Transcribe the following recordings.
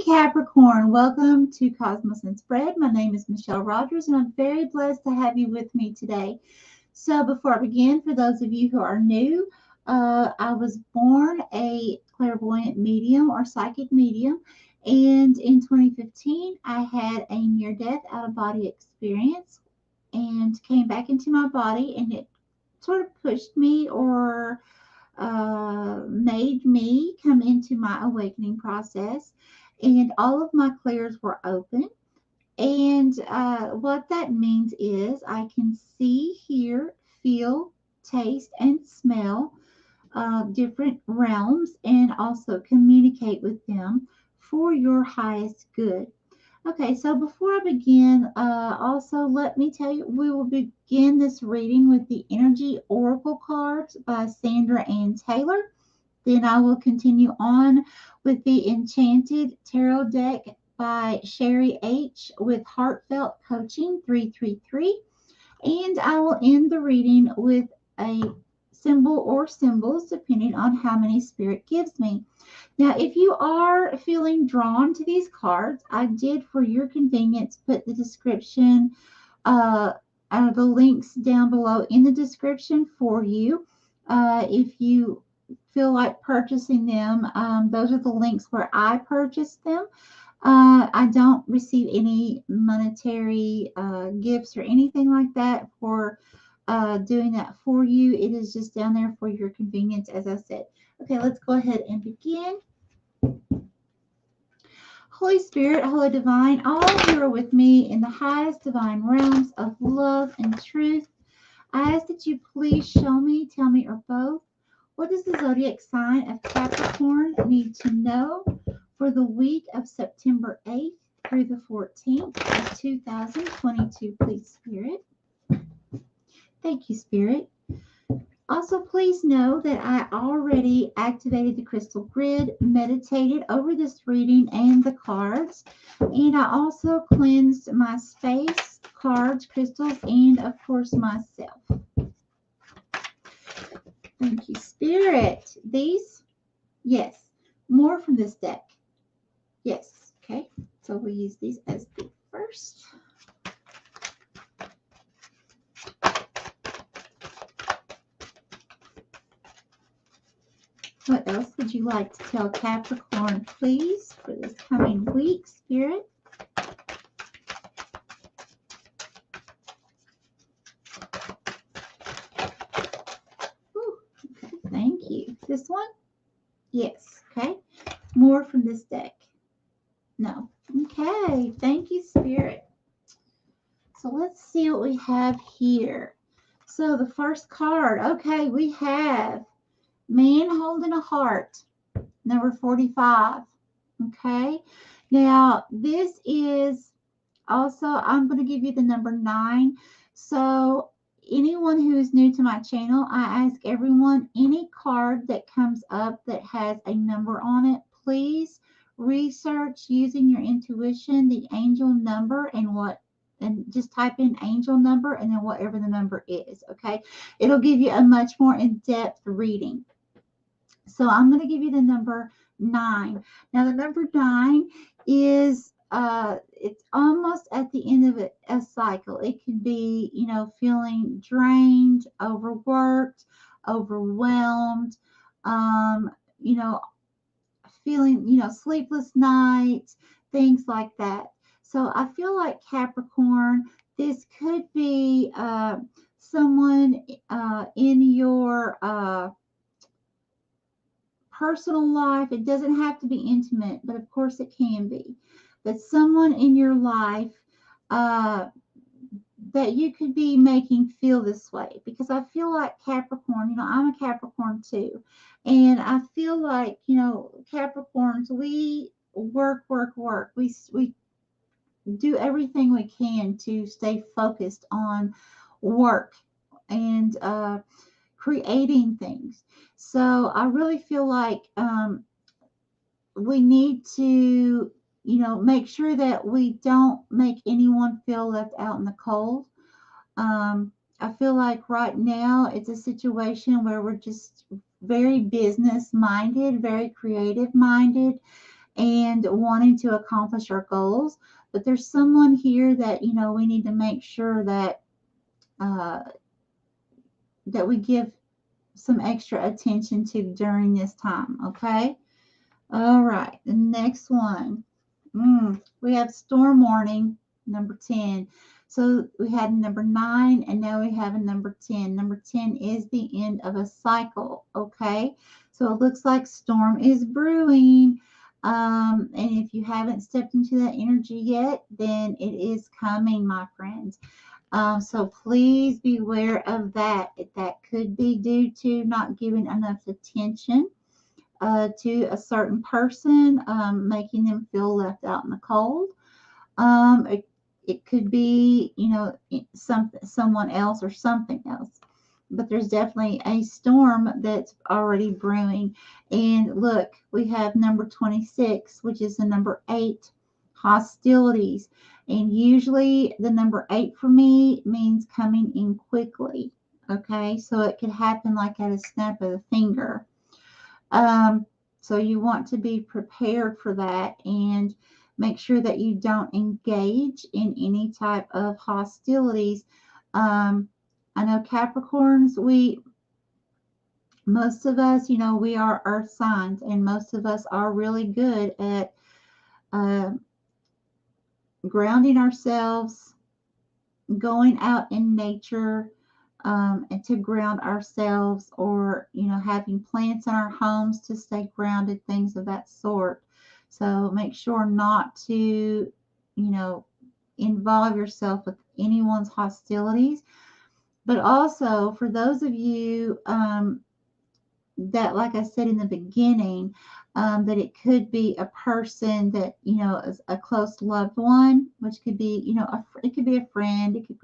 Capricorn, welcome to Cosmos and Spread. My name is Michelle Rogers and I'm very blessed to have you with me today. So before I begin, for those of you who are new, I was born a clairvoyant medium or psychic medium, and in 2015 I had a near-death out-of-body experience and came back into my body, and it sort of pushed me or made me come into my awakening process, and all of my clairs were open. And what that means is I can see, hear, feel, taste, and smell different realms and also communicate with them for your highest good. Okay, so before I begin, also let me tell you, we will begin this reading with the Energy Oracle cards by Sandra and Taylor. Then I will continue on with the Enchanted Tarot deck by Sherry H. with Heartfelt Coaching 333. And I will end the reading with a symbol or symbols, depending on how many Spirit gives me. Now, if you are feeling drawn to these cards, I did, for your convenience, put the description, the links down below in the description for you. If you feel like purchasing them, those are the links where I purchased them. I don't receive any monetary gifts or anything like that for doing that for you. It is just down there for your convenience, as I said. Okay, let's go ahead and begin. Holy Spirit, Holy Divine, all who are with me in the highest divine realms of love and truth, I ask that you please show me, tell me, or both, what does the zodiac sign of Capricorn need to know for the week of September 8th through the 14th of 2022, please, Spirit. Thank you, Spirit. Also, please know that I already activated the crystal grid, meditated over this reading and the cards, and I also cleansed my space, cards, crystals, and of course myself. Thank you, Spirit. These? Yes. More from this deck. Yes. Okay. So we'll use these as the first. What else would you like to tell Capricorn, please, for this coming week, Spirit? Ooh, okay, thank you. This one? Yes. Okay. More from this deck? No. Okay. Thank you, Spirit. So let's see what we have here. So the first card. Okay, we have Man Holding a Heart, number 45. Okay. Now, this is also, I'm going to give you the number 9. So anyone who is new to my channel, I ask everyone, any card that comes up that has a number on it, please research using your intuition the angel number and just type in angel number and then whatever the number is. Okay. It'll give you a much more in-depth reading. So I'm going to give you the number 9. Now the number 9 is it's almost at the end of a cycle. It could be, feeling drained, overworked, overwhelmed, feeling, sleepless nights, things like that. So I feel like Capricorn, this could be someone in your personal life. It doesn't have to be intimate, but of course it can be. But someone in your life that you could be making feel this way, because I feel like Capricorn, I'm a Capricorn too, and I feel like, Capricorns, we work. We do everything we can to stay focused on work and creating things. So I really feel like we need to, make sure that we don't make anyone feel left out in the cold. I feel like right now it's a situation where we're just very business minded, very creative minded, and wanting to accomplish our goals. But there's someone here that, we need to make sure that that we give some extra attention to during this time. Okay. All right. The next one. We have storm warning, number 10. So we had number 9, and now we have a number 10. Number 10 is the end of a cycle. Okay. So it looks like storm is brewing. And if you haven't stepped into that energy yet, then it is coming, my friends. So please beware of that. That could be due to not giving enough attention to a certain person, making them feel left out in the cold. It could be, someone else or something else. But there's definitely a storm that's already brewing. And look, we have number 26, which is the number 8, hostilities. And usually the number 8 for me means coming in quickly. Okay, so it could happen like at a snap of the finger. So you want to be prepared for that and make sure that you don't engage in any type of hostilities. I know Capricorns, most of us, we are earth signs, and most of us are really good at grounding ourselves, going out in nature, and to ground ourselves, or having plants in our homes to stay grounded, things of that sort. So make sure not to involve yourself with anyone's hostilities. But also for those of you that, like I said in the beginning, that it could be a person that is a close loved one, which could be it could be a friend, it could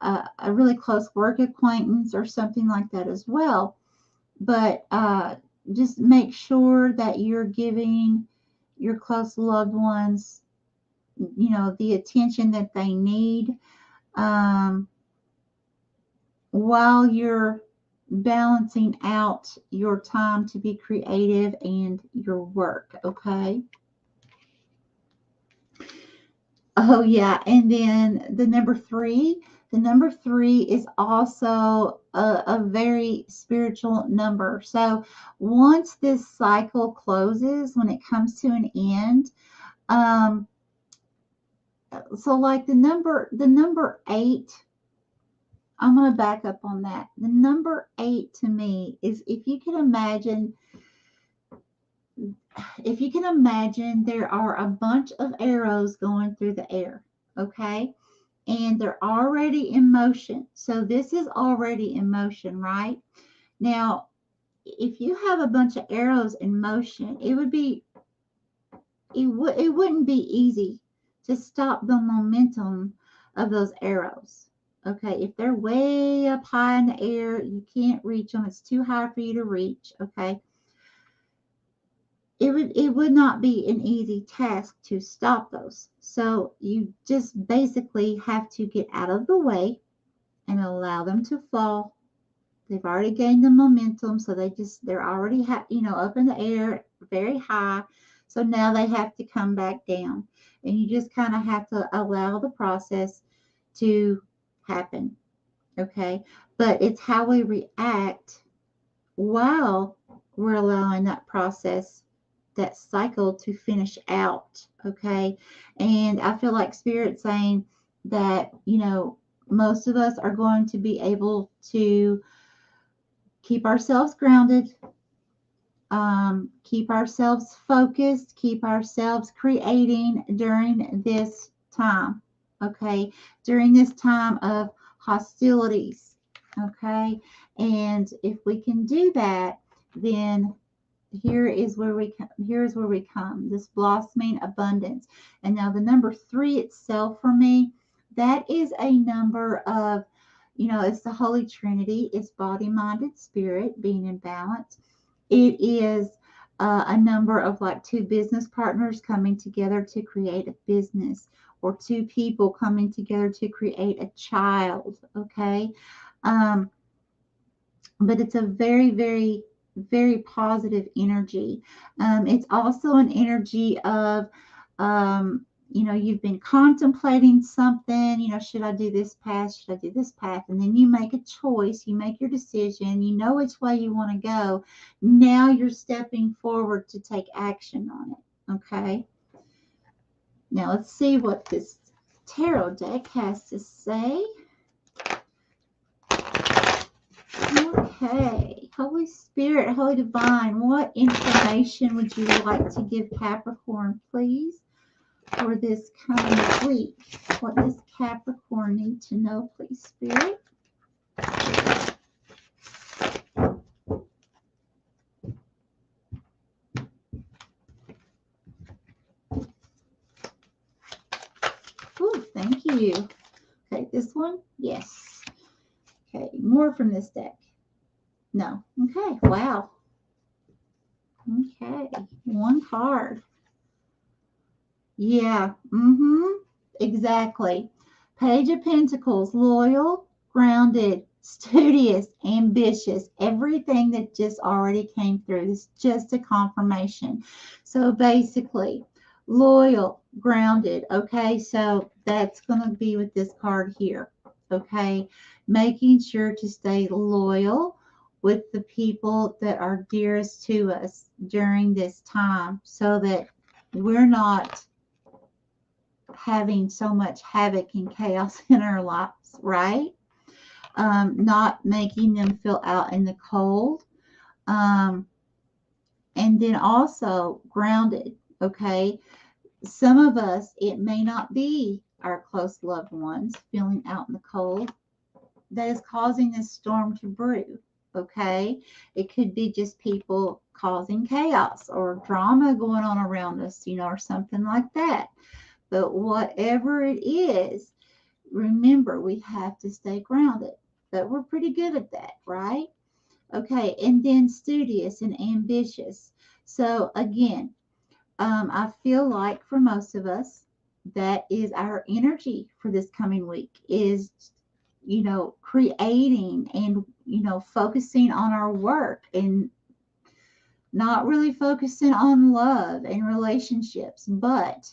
a really close work acquaintance or something like that as well. But just make sure that you're giving your close loved ones, the attention that they need, while you're balancing out your time to be creative and your work. Okay. Oh yeah, and then the number 3. The number 3 is also a very spiritual number. So once this cycle closes, when it comes to an end, so like the number 8, I'm going to back up on that. The number 8 to me is, if you can imagine, there are a bunch of arrows going through the air, okay? And they're already in motion. So this is already in motion, right? Now, if you have a bunch of arrows in motion, it wouldn't be easy to stop the momentum of those arrows. Okay, if they're way up high in the air, you can't reach them. It's too high for you to reach. Okay. It would not be an easy task to stop those. So you just basically have to get out of the way and allow them to fall. They've already gained the momentum, so they're already up in the air, very high. So now they have to come back down, and you just kind of have to allow the process to happen. Okay, but it's how we react while we're allowing that process, that cycle, to finish out. Okay, and I feel like Spirit saying that most of us are going to be able to keep ourselves grounded, keep ourselves focused, keep ourselves creating during this time. Okay, during this time of hostilities. Okay, and if we can do that, then here is where we come, this blossoming abundance. And now the number 3 itself, for me, that is a number of, it's the Holy Trinity. It's body, mind, and spirit being in balance. It is a number of like 2 business partners coming together to create a business, or 2 people coming together to create a child. Okay, but it's a very, very very positive energy. It's also an energy of, you've been contemplating something, should I do this path? Should I do this path? And then you make a choice, you make your decision, you know which way you want to go. Now you're stepping forward to take action on it. Okay. Now let's see what this tarot deck has to say. Okay, Holy Spirit, Holy Divine, what information would you like to give Capricorn, please, for this coming week? What does Capricorn need to know, please, Spirit? Oh, thank you. Okay, this one? Yes. Okay, more from this deck. No. Okay, wow. Okay, one card. Yeah, exactly. Page of Pentacles, loyal, grounded, studious, ambitious, everything that just already came through. It's just a confirmation. So basically, loyal, grounded. Okay, so that's going to be with this card here. Okay, making sure to stay loyal with the people that are dearest to us during this time so that we're not having so much havoc and chaos in our lives, right? Not making them feel out in the cold. And then also grounded, okay? Some of us, it may not be our close loved ones feeling out in the cold that is causing this storm to brew, okay? It could be just people causing chaos or drama going on around us, or something like that. But whatever it is, remember, we have to stay grounded. But we're pretty good at that, right? Okay, and then studious and ambitious. So again, I feel like for most of us, that is our energy for this coming week is, creating and, focusing on our work and not really focusing on love and relationships. But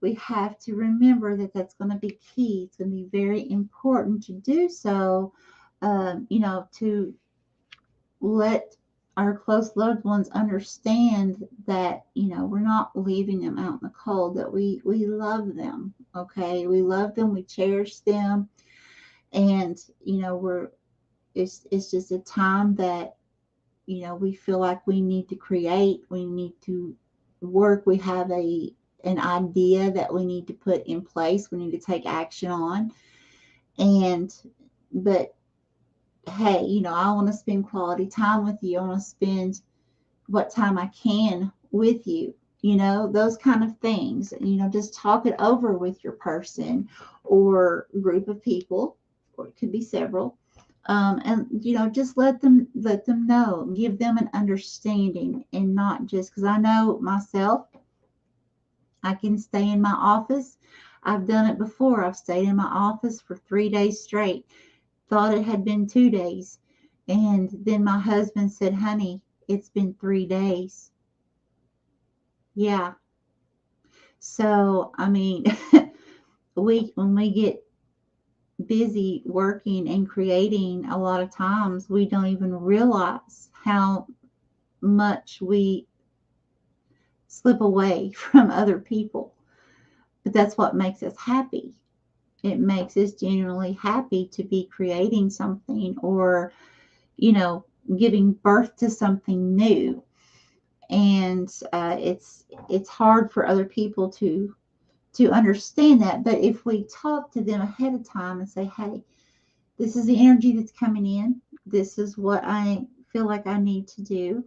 we have to remember that that's going to be key. It's going to be very important to do so, to let our close loved ones understand that, we're not leaving them out in the cold, that we love them. Okay. We love them. We cherish them. And, it's just a time that, we feel like we need to create, we need to work. We have an idea that we need to put in place, we need to take action on. But hey, I want to spend quality time with you. I want to spend what time I can with you, those kind of things. Just talk it over with your person or group of people, or it could be several. And just let them know, give them an understanding, and not just, because I know myself, I can stay in my office. I've done it before. I've stayed in my office for 3 days straight. Thought it had been 2 days. And then my husband said, honey, it's been 3 days. Yeah. So, I mean, when we get busy working and creating, a lot of times we don't even realize how much we slip away from other people. But that's what makes us happy. It makes us genuinely happy to be creating something, or, giving birth to something new. And it's hard for other people to understand that. But if we talk to them ahead of time and say, hey, this is the energy that's coming in, this is what I feel like I need to do,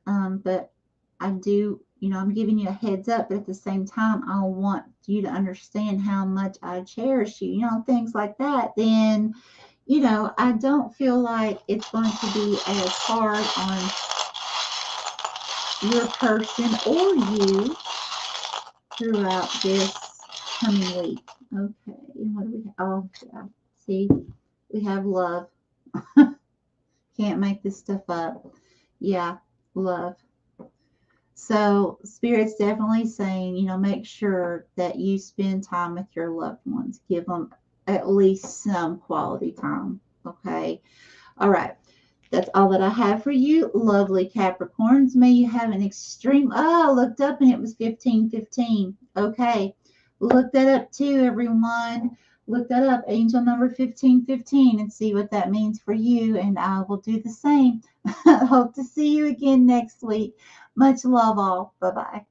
but I do, I'm giving you a heads up, but at the same time, I want you to understand how much I cherish you, things like that. Then, I don't feel like it's going to be as hard on your person or you throughout this coming week. Okay, and what do we have? Oh, yeah. See, we have love. Can't make this stuff up. Yeah, love. So Spirit's definitely saying, make sure that you spend time with your loved ones. Give them at least some quality time. Okay. All right. That's all that I have for you, lovely Capricorns. May you have an extreme. Oh, I looked up and it was 1515. Okay. Look that up too, everyone. Look that up, angel number 1515, and see what that means for you. And I will do the same. Hope to see you again next week. Much love, all. Bye bye.